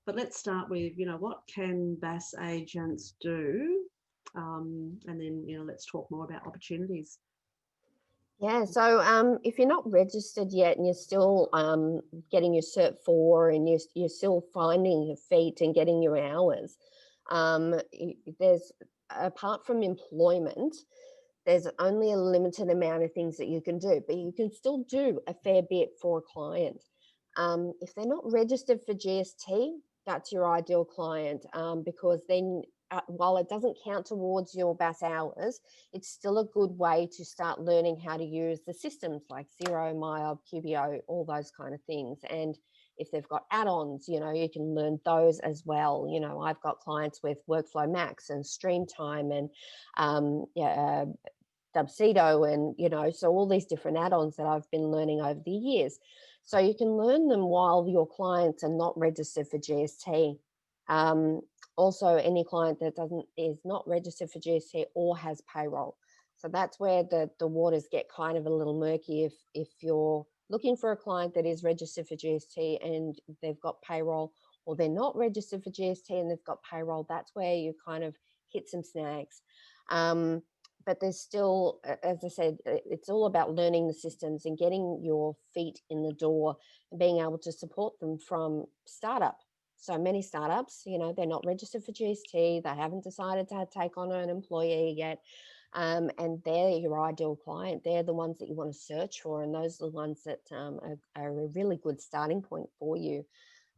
But let's start with, what can BAS agents do? And then, let's talk more about opportunities. Yeah, so if you're not registered yet and you're still getting your Cert 4 and you're still finding your feet and getting your hours, there's, apart from employment, there's only a limited amount of things that you can do, but you can still do a fair bit for a client. If they're not registered for GST, that's your ideal client, because then while it doesn't count towards your BAS hours, it's still a good way to start learning how to use the systems like Xero, MyOb, QBO, all those kind of things. And if they've got add-ons, you can learn those as well. I've got clients with Workflow Max and Streamtime and Dubcedo, and so all these different add-ons that I've been learning over the years. So you can learn them while your clients are not registered for GST. Also, any client that is not registered for GST or has payroll. So that's where the waters get kind of a little murky. If you're looking for a client that is registered for GST and they've got payroll, or they're not registered for GST and they've got payroll, that's where you kind of hit some snags. But there's still, as I said, it's all about learning the systems and getting your feet in the door and being able to support them from startup. So many startups, they're not registered for GST. They haven't decided to take on an employee yet. And they're your ideal client. They're the ones that you want to search for. And those are the ones that are a really good starting point for you.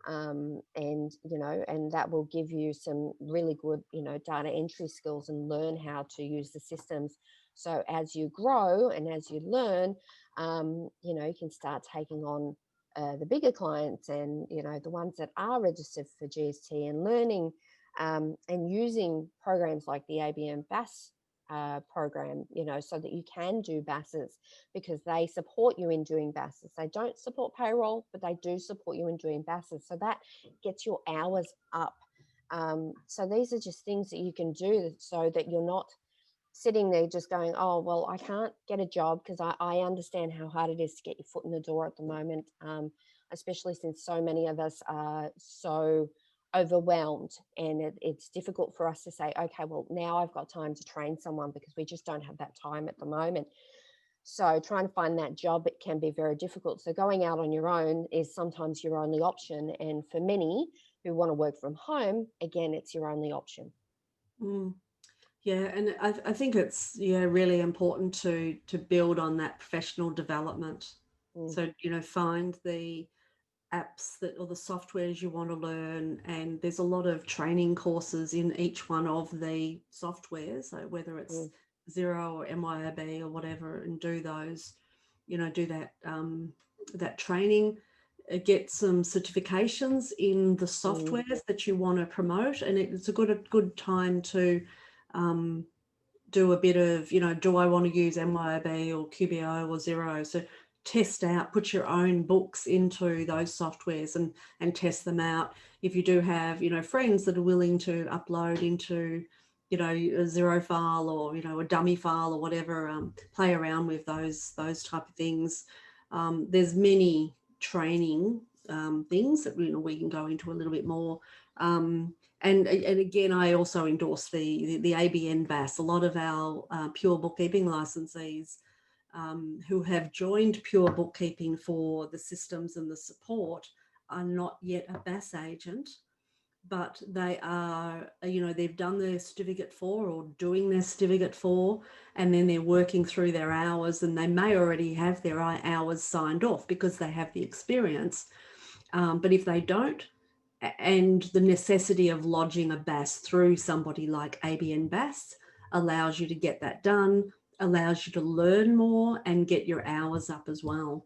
And that will give you some really good, data entry skills and learn how to use the systems. So as you grow and as you learn, you can start taking on the bigger clients and, the ones that are registered for GST and learning and using programs like the ABM BAS program, so that you can do BASs, because they support you in doing BASs. They don't support payroll, but they do support you in doing BASs. So that gets your hours up. So these are just things that you can do so that you're not sitting there just going, oh, well, I can't get a job, because I understand how hard it is to get your foot in the door at the moment, especially since so many of us are so overwhelmed, and it's difficult for us to say, okay, well, now I've got time to train someone, because we just don't have that time at the moment. So trying to find that job, it can be very difficult. So going out on your own is sometimes your only option. And for many who want to work from home, again, it's your only option. Yeah, and I think it's really important to build on that professional development. So find the apps or the softwares you want to learn, and there's a lot of training courses in each one of the softwares. So whether it's Xero or MYOB or whatever, and do those, do that training. Get some certifications in the softwares that you want to promote, and it's a good time to do a bit of, do I want to use MYOB or QBO or Xero? So test out, put your own books into those softwares and test them out. If you do have, friends that are willing to upload into, a Xero file or, a dummy file or whatever, play around with those type of things. There's many training things that, we can go into a little bit more. And again, I also endorse the ABN BAS. A lot of our pure bookkeeping licensees who have joined pure bookkeeping for the systems and the support are not yet a BAS agent, but they are, they've done their certificate 4 or doing their certificate 4, and then they're working through their hours, and they may already have their hours signed off because they have the experience. But if they don't, and the necessity of lodging a BAS through somebody like ABN BAS allows you to get that done, allows you to learn more and get your hours up as well.